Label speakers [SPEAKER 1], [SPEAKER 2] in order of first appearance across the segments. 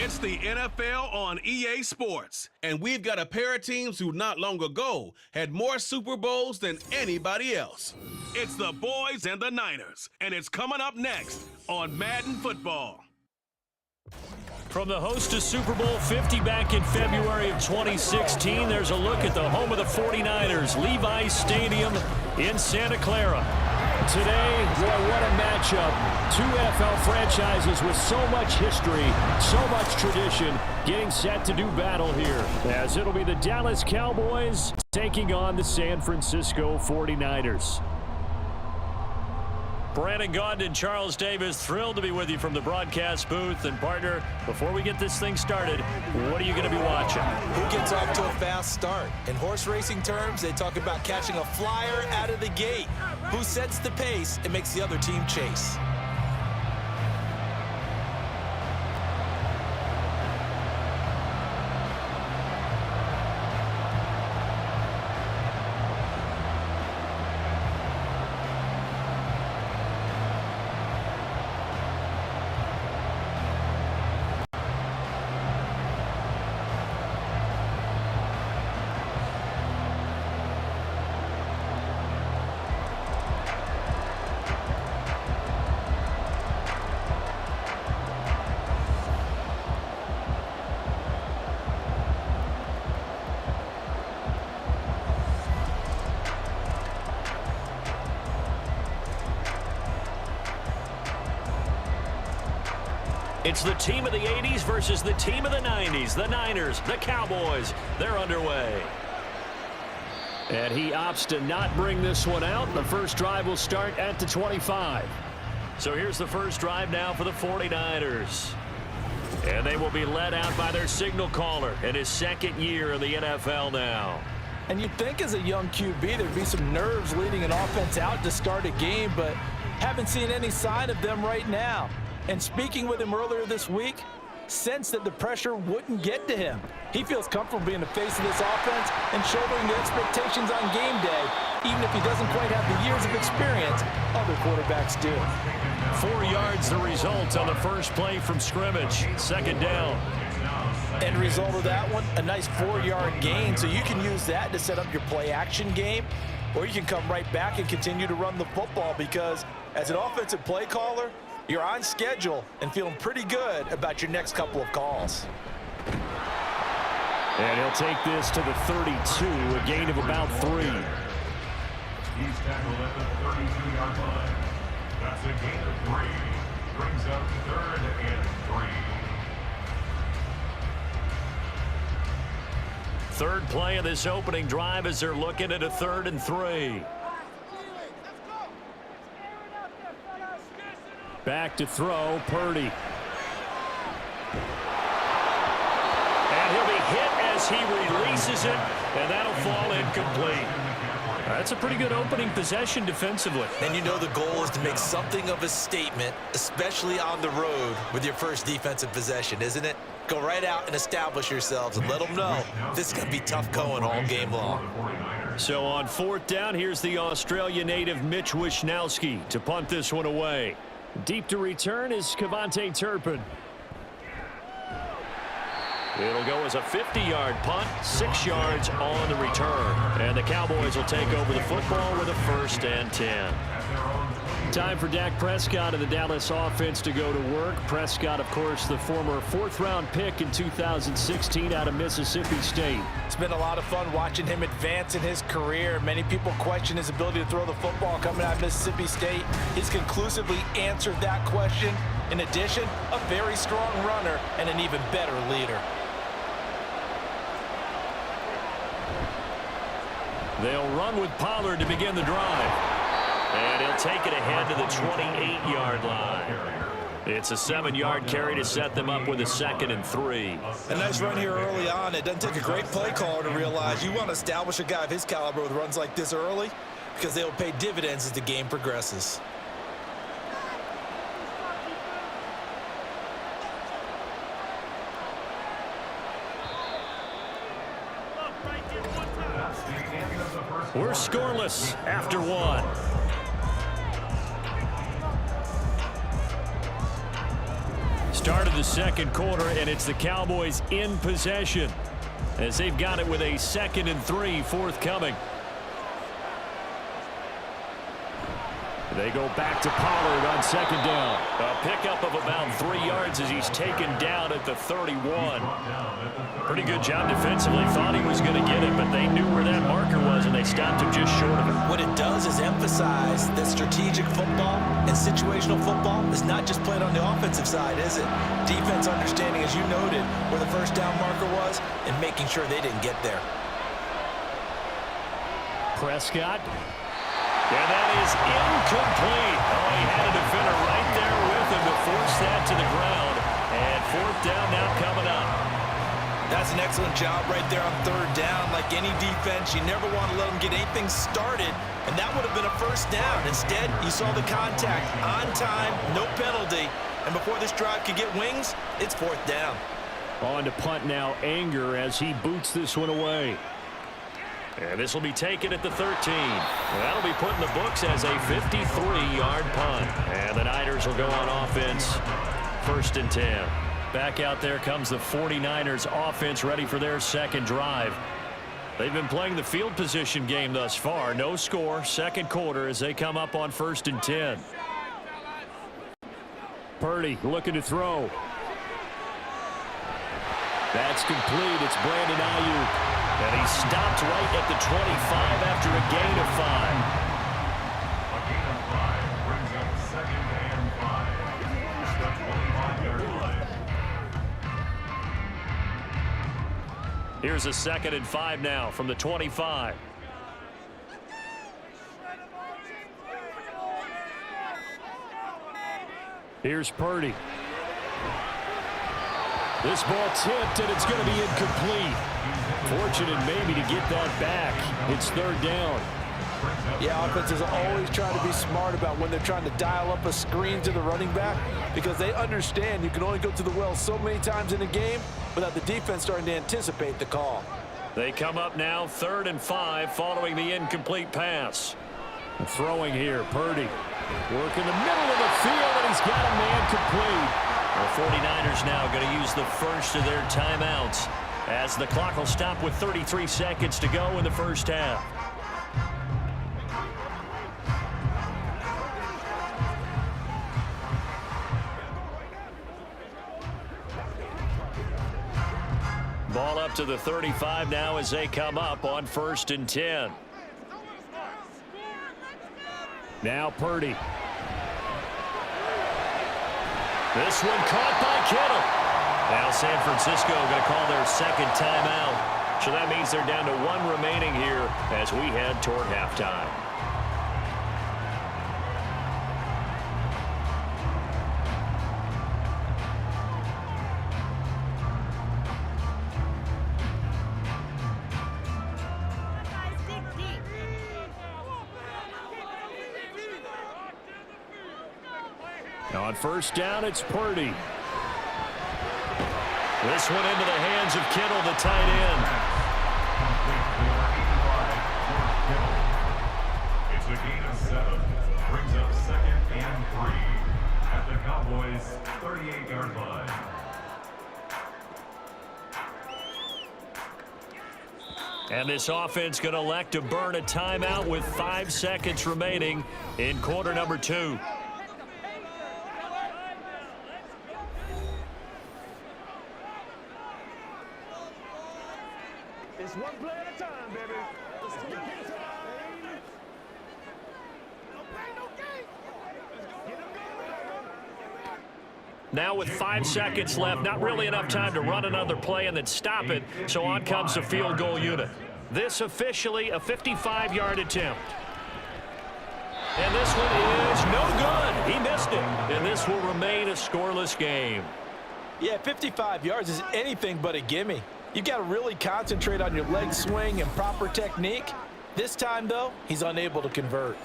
[SPEAKER 1] It's the NFL on EA Sports, and we've got a pair of teams who not long ago had more Super Bowls than anybody else. It's the Boys and the Niners, and it's coming up next on Madden Football.
[SPEAKER 2] From the host of Super Bowl 50 back in February of 2016, there's a look at the home of the 49ers, Levi's Stadium in Santa Clara. Today, boy, what a matchup. Two NFL franchises with so much history, so much tradition, getting set to do battle here, as it'll be the Dallas Cowboys taking on the San Francisco 49ers. Brandon Gaudin and Charles Davis, thrilled to be with you from the broadcast booth. And partner, before we get this thing started, what are you going to be watching?
[SPEAKER 3] Who gets off to a fast start? In horse racing terms, they talk about catching a flyer out of the gate. Who sets the pace and makes the other team chase?
[SPEAKER 2] It's the team of the 80s versus the team of the 90s. The Niners, the Cowboys, they're underway. And he opts to not bring this one out. The first drive will start at the 25. So here's the first drive now for the 49ers. And they will be led out by their signal caller in his second year in the NFL now.
[SPEAKER 3] And you'd think as a young QB there'd be some nerves leading an offense out to start a game, but haven't seen any sign of them right now. And speaking with him earlier this week, sensed that the pressure wouldn't get to him. He feels comfortable being the face of this offense and shouldering the expectations on game day, even if he doesn't quite have the years of experience other quarterbacks do.
[SPEAKER 2] 4 yards the result on the first play from scrimmage. Second down.
[SPEAKER 3] End result of that one, a nice 4-yard gain, so you can use that to set up your play-action game, or you can come right back and continue to run the football because as an offensive play caller, you're on schedule and feeling pretty good about your next couple of calls.
[SPEAKER 2] And he'll take this to the 32, a gain of about 3.
[SPEAKER 4] He's tackled at the 32-yard line. That's a gain of 3. Brings up third and 3.
[SPEAKER 2] Third play of this opening drive as they're looking at a 3rd and 3. Back to throw, Purdy. And he'll be hit as he releases it, and that'll fall incomplete. That's a pretty good opening possession defensively.
[SPEAKER 3] And you know the goal is to make something of a statement, especially on the road with your first defensive possession, isn't it? Go right out and establish yourselves and let them know this is going to be tough going all game long.
[SPEAKER 2] So on 4th down, here's the Australia native Mitch Wishnowsky to punt this one away. Deep to return is Kavontae Turpin. It'll go as a 50-yard punt, 6 yards on the return. And the Cowboys will take over the football with a 1st and 10. Time for Dak Prescott and the Dallas offense to go to work. Prescott, of course, the former 4th-round pick in 2016 out of Mississippi State.
[SPEAKER 3] It's been a lot of fun watching him advance in his career. Many people question his ability to throw the football coming out of Mississippi State. He's conclusively answered that question. In addition, a very strong runner and an even better leader.
[SPEAKER 2] They'll run with Pollard to begin the drive. And he'll take it ahead to the 28-yard line. It's a 7-yard carry to set them up with a 2nd and 3.
[SPEAKER 3] A nice run here early on. It doesn't take a great play caller to realize you want to establish a guy of his caliber with runs like this early because they will pay dividends as the game progresses.
[SPEAKER 2] We're scoreless after 1. Start of the second quarter, and it's the Cowboys in possession as they've got it with a 2nd and 3 forthcoming. They go back to Pollard on 2nd down. A pickup of about 3 yards as he's taken down at the 31. Pretty good job defensively. Thought he was going to get it, but they knew where that marker was, and they stopped him just short of it.
[SPEAKER 3] What it does is emphasize that strategic football and situational football is not just played on the offensive side, is it? Defense understanding, as you noted, where the first down marker was and making sure they didn't get there.
[SPEAKER 2] Prescott. And that is incomplete. Oh, he had a defender right there with him to force that to the ground. And 4th down now coming up.
[SPEAKER 3] That's an excellent job right there on 3rd down. Like any defense, you never want to let them get anything started, and that would have been a 1st down. Instead, you saw the contact on time, no penalty, and before this drive could get wings, it's 4th down.
[SPEAKER 2] On to punt now, Anger, as he boots this one away. And this will be taken at the 13. That'll be put in the books as a 53-yard punt. And the Niners will go on offense, 1st and 10. Back out there comes the 49ers offense, ready for their 2nd drive. They've been playing the field position game thus far. No score, 2nd quarter as they come up on 1st and 10. Purdy looking to throw. That's complete. It's Brandon Ayuk. And he stopped right at the 25 after a gain of 5.
[SPEAKER 4] A gain of 5 brings up 2nd and 5. The 25-yard line.
[SPEAKER 2] Here's a 2nd and 5 now from the 25. Here's Purdy. This ball tipped, and it's going to be incomplete. Fortunate maybe to get that back. It's 3rd down.
[SPEAKER 3] Yeah, offenses always trying to be smart about when they're trying to dial up a screen to the running back, because they understand you can only go to the well so many times in a game without the defense starting to anticipate the call.
[SPEAKER 2] They come up now 3rd and 5 following the incomplete pass. Throwing here, Purdy. Work in the middle of the field, and he's got a man complete. The 49ers now going to use the first of their timeouts as the clock will stop with 33 seconds to go in the 1st half. Ball up to the 35 now as they come up on 1st and 10. Now Purdy. This one caught by Kittle. Now San Francisco going to call their 2nd timeout. So that means they're down to 1 remaining here as we head toward halftime. On 1st down, it's Purdy. This one into the hands of Kittle, the tight end.
[SPEAKER 4] It's a gain of 7. Brings up 2nd and 3 at the Cowboys' 38-yard line.
[SPEAKER 2] And this offense going to elect to burn a timeout with 5 seconds remaining in quarter number 2.
[SPEAKER 5] It's one play at a time, baby. Let's go.
[SPEAKER 2] Now with 5 seconds left, not really enough time to run another play and then stop it, so on comes the field goal unit. This officially a 55-yard attempt. And this one is no good. He missed it, and this will remain a scoreless game.
[SPEAKER 3] Yeah, 55 yards is anything but a gimme. You've got to really concentrate on your leg swing and proper technique. This time, though, he's unable to convert.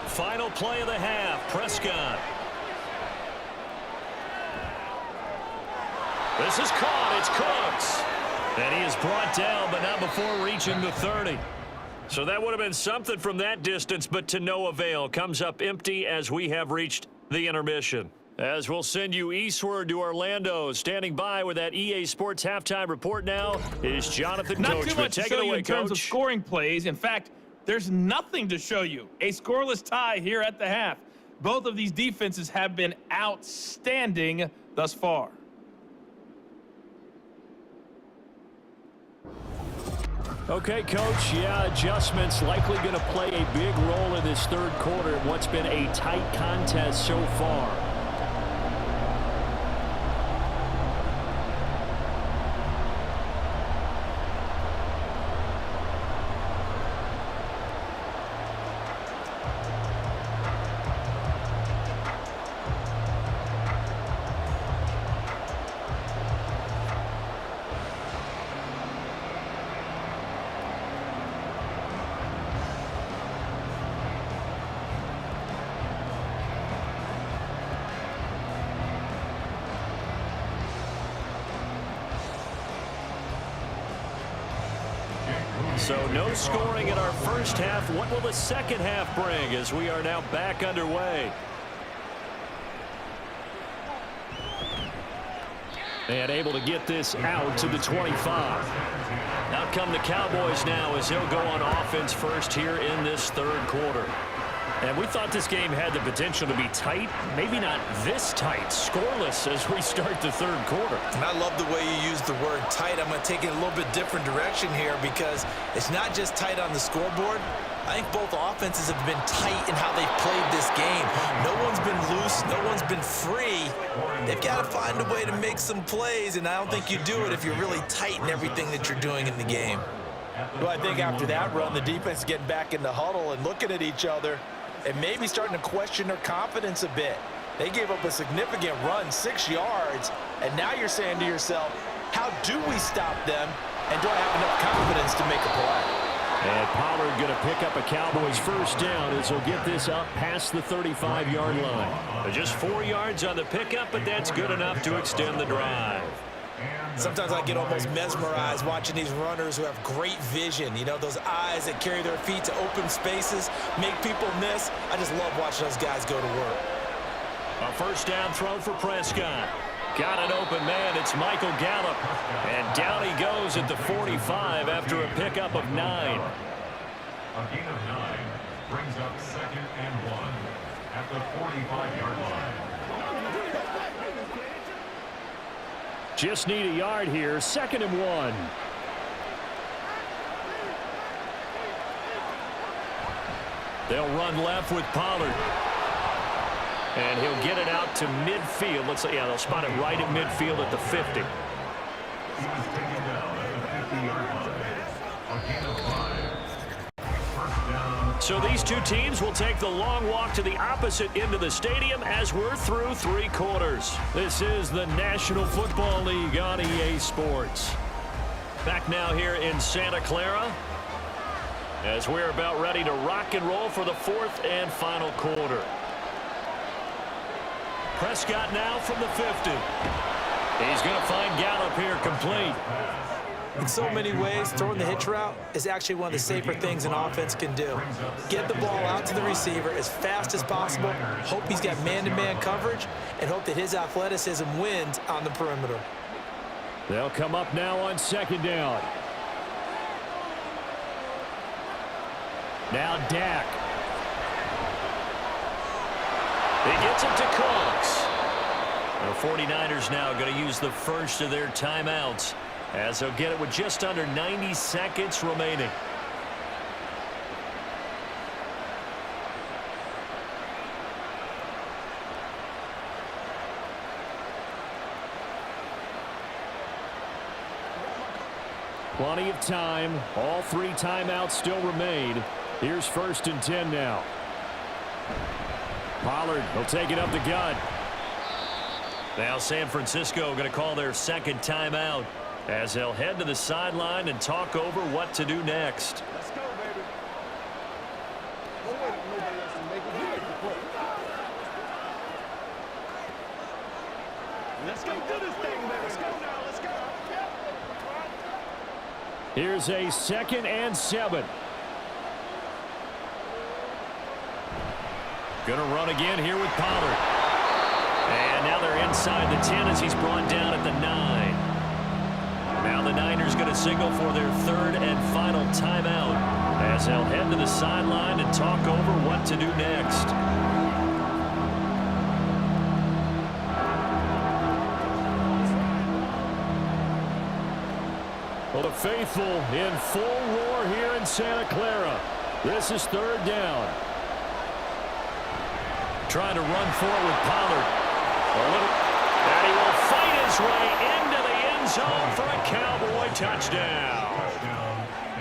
[SPEAKER 2] Final play of the half, Prescott. This is caught, it's Cooks. And he is brought down, but not before reaching the 30. So that would have been something from that distance, but to no avail. Comes up empty as we have reached the intermission. As we'll send you eastward to Orlando. Standing by with that EA Sports halftime report now is Jonathan
[SPEAKER 6] Not
[SPEAKER 2] Coachman.
[SPEAKER 6] too much to
[SPEAKER 2] Take
[SPEAKER 6] show
[SPEAKER 2] it
[SPEAKER 6] you
[SPEAKER 2] away,
[SPEAKER 6] in terms of
[SPEAKER 2] Coach.
[SPEAKER 6] scoring plays. In fact, there's nothing to show you. A scoreless tie here at the half. Both of these defenses have been outstanding thus far.
[SPEAKER 2] Okay, Coach. Yeah, adjustments likely going to play a big role in this third quarter in what's been a tight contest so far. So no scoring in our first half. What will the second half bring as we are now back underway? And able to get this out to the 25. Out come the Cowboys now as they'll go on offense first here in this third quarter. And we thought this game had the potential to be tight. Maybe not this tight. Scoreless as we start the third quarter.
[SPEAKER 3] And I love the way you use the word tight. I'm going to take it a little bit different direction here because it's not just tight on the scoreboard. I think both offenses have been tight in how they've played this game. No one's been loose. No one's been free. They've got to find a way to make some plays, and I don't think you do it if you're really tight in everything that you're doing in the game. Well, I think after that run, the defense is getting back in the huddle and looking at each other and maybe starting to question their confidence a bit. They gave up a significant run, 6 yards, and now you're saying to yourself, how do we stop them, and do I have enough confidence to make a play?
[SPEAKER 2] And Pollard going to pick up a Cowboys first down as he'll get this up past the 35-yard line. Just 4 yards on the pickup, but that's good enough to extend the drive.
[SPEAKER 3] Sometimes I get almost mesmerized watching these runners who have great vision. You know, those eyes that carry their feet to open spaces, make people miss. I just love watching those guys go to work.
[SPEAKER 2] A first down throw for Prescott. Got an open man. It's Michael Gallup. And down he goes at the 45 after a pickup of 9.
[SPEAKER 4] A gain of 9 brings up 2nd and 1 at the 45-yard line.
[SPEAKER 2] Just need a yard here. 2nd and 1. They'll run left with Pollard. And he'll get it out to midfield. Let's say, yeah, they'll spot it right at midfield at the 50.
[SPEAKER 4] He was taken down at the 50-yard line. A gain of 5. First down.
[SPEAKER 2] So these two teams will take the long walk to the opposite end of the stadium as we're through 3 quarters. This is the National Football League on EA Sports. Back now here in Santa Clara as we're about ready to rock and roll for the 4th and final quarter. Prescott now from the 50. He's going to find Gallup here complete.
[SPEAKER 3] In so many ways, throwing the hitch route is actually one of the safer things an offense can do. Get the ball out to the receiver as fast as possible, hope he's got man-to-man coverage, and hope that his athleticism wins on the perimeter.
[SPEAKER 2] They'll come up now on 2nd down. Now Dak. He gets it to Cox. The 49ers now going to use the first of their timeouts as they'll get it with just under 90 seconds remaining. Plenty of time. All 3 timeouts still remain. Here's 1st and 10 now. Pollard will take it up the gut. Now San Francisco going to call their 2nd timeout as they'll head to the sideline and talk over what to do next.
[SPEAKER 5] Let's go, baby. Don't wait for nobody else to make it. You make the play. Let's go do this thing, baby. Let's go now. Let's go.
[SPEAKER 2] Here's a 2nd and 7. Going to run again here with Pollard. And now they're inside the 10 as he's brought down at the 9. Now the Niners going to signal for their third and final timeout as they'll head to the sideline and talk over what to do next. Well, the faithful in full roar here in Santa Clara. This is third down. Trying to run forward with Pollard. And he will fight his way into the end zone for a Cowboy touchdown.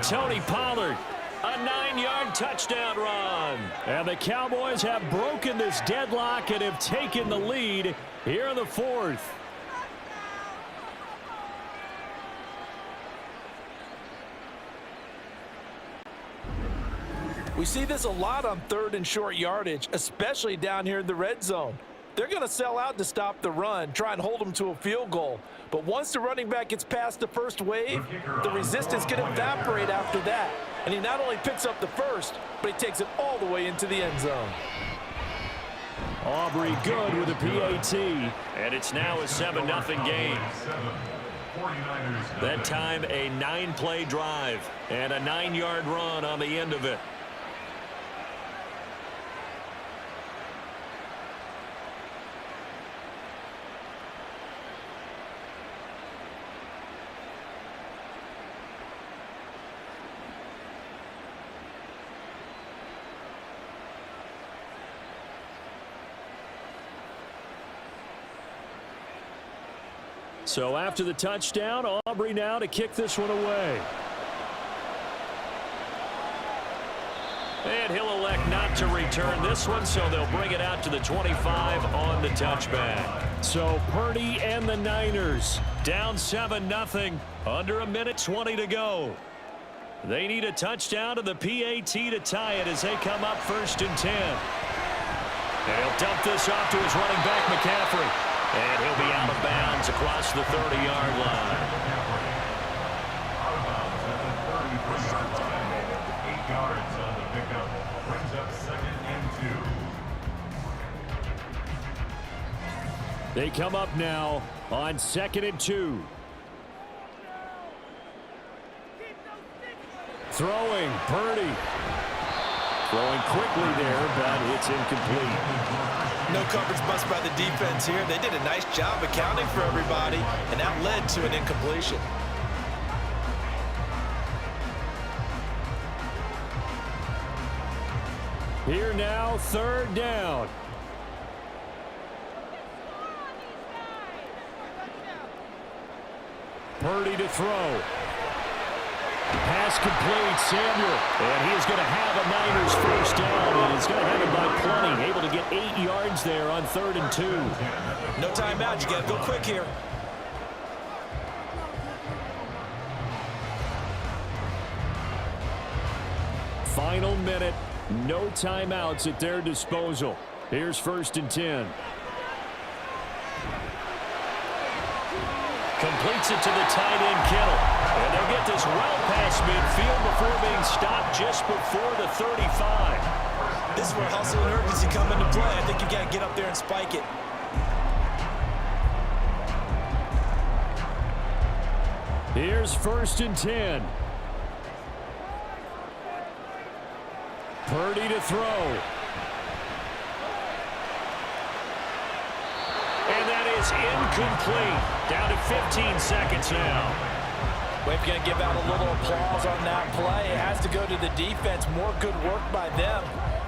[SPEAKER 2] Tony Pollard, a 9-yard touchdown run. And the Cowboys have broken this deadlock and have taken the lead here in the fourth.
[SPEAKER 3] We see this a lot on third and short yardage, especially down here in the red zone. They're going to sell out to stop the run, try and hold them to a field goal. But once the running back gets past the first wave, the resistance can evaporate after that. And he not only picks up the first, but he takes it all the way into the end zone.
[SPEAKER 2] Aubrey good with a PAT. And it's now a 7-0 game. That time a 9-play drive and a 9-yard run on the end of it. So after the touchdown, Aubrey now to kick this one away. And he'll elect not to return this one, so they'll bring it out to the 25 on the touchback. So Purdy and the Niners down 7-0, under a minute 20 to go. They need a touchdown to the PAT to tie it as they come up 1st and 10. And he'll dump this off to his running back, McCaffrey. And he'll be out of bounds across the 30-yard line.
[SPEAKER 4] 8 yards on the pickup. Brings up 2nd and 2.
[SPEAKER 2] They come up now on 2nd and 2. Throwing, Purdy. Throwing quickly there, but it's incomplete.
[SPEAKER 3] No coverage bust by the defense here. They did a nice job accounting for everybody, and that led to an incompletion.
[SPEAKER 2] Here now, 3rd down. Purdy to throw. Pass complete, Samuel. And he is going to have a Niners first down, and he's going to have it by plenty. Able to get 8 yards there on 3rd and 2.
[SPEAKER 3] No timeout. You got to go quick here.
[SPEAKER 2] Final minute. No timeouts at their disposal. Here's 1st and 10. Completes it to the tight end, Kittle. And they'll get this well past midfield before being stopped just before the 35.
[SPEAKER 3] This is where hustle and urgency come into play. I think you got to get up there and spike it.
[SPEAKER 2] Here's 1st and 10. Purdy to throw. And that is incomplete. Down to 15 seconds now.
[SPEAKER 3] We're going to give out a little applause on that play. It has to go to the defense. More good work by them.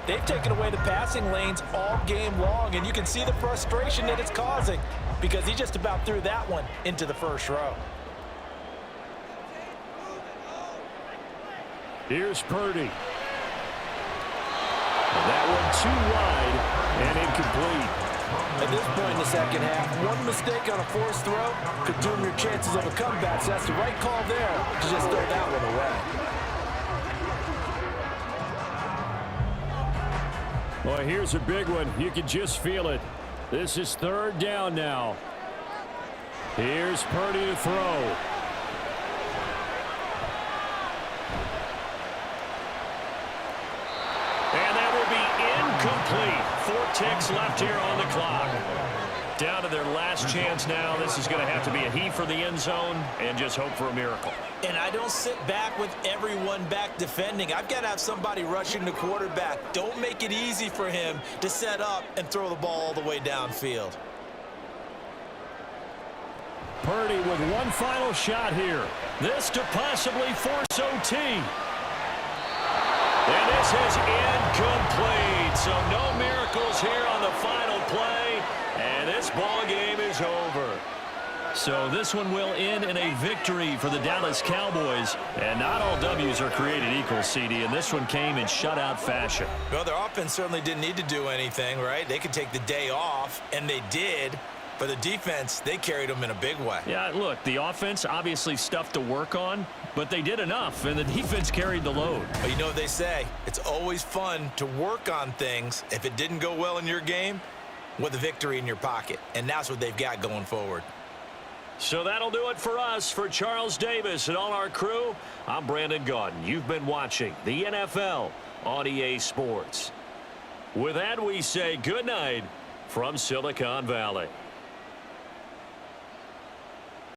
[SPEAKER 3] They've taken away the passing lanes all game long, and you can see the frustration that it's causing because he just about threw that one into the first row.
[SPEAKER 2] Here's Purdy. That one too wide and incomplete.
[SPEAKER 3] At this point in the second half, one mistake on a forced throw could doom your chances of a comeback. So that's the right call there to just throw that one away.
[SPEAKER 2] Well, here's a big one. You can just feel it. This is 3rd down now. Here's Purdy to throw. And that will be incomplete. ticks left here on the clock. Down to their last chance now. This is going to have to be a heave for the end zone and just hope for a miracle.
[SPEAKER 3] And I don't sit back with everyone back defending. I've got to have somebody rushing the quarterback. Don't make it easy for him to set up and throw the ball all the way downfield.
[SPEAKER 2] Purdy with one final shot here. This to possibly force OT. And this is incomplete. So no miracles here on the final play. And this ball game is over. So this one will end in a victory for the Dallas Cowboys. And not all W's are created equal, CD. And this one came in shutout fashion.
[SPEAKER 3] Well, their offense certainly didn't need to do anything, right? They could take the day off, and they did. For the defense, they carried them in a big way.
[SPEAKER 2] Yeah, look, the offense obviously stuff to work on, but they did enough, and the defense carried the load.
[SPEAKER 3] But you know what they say, it's always fun to work on things if it didn't go well in your game with a victory in your pocket, and that's what they've got going forward.
[SPEAKER 2] So that'll do it for us. For Charles Davis and all our crew, I'm Brandon Gaudin. You've been watching the NFL on EA Sports. With that, we say good night from Silicon Valley.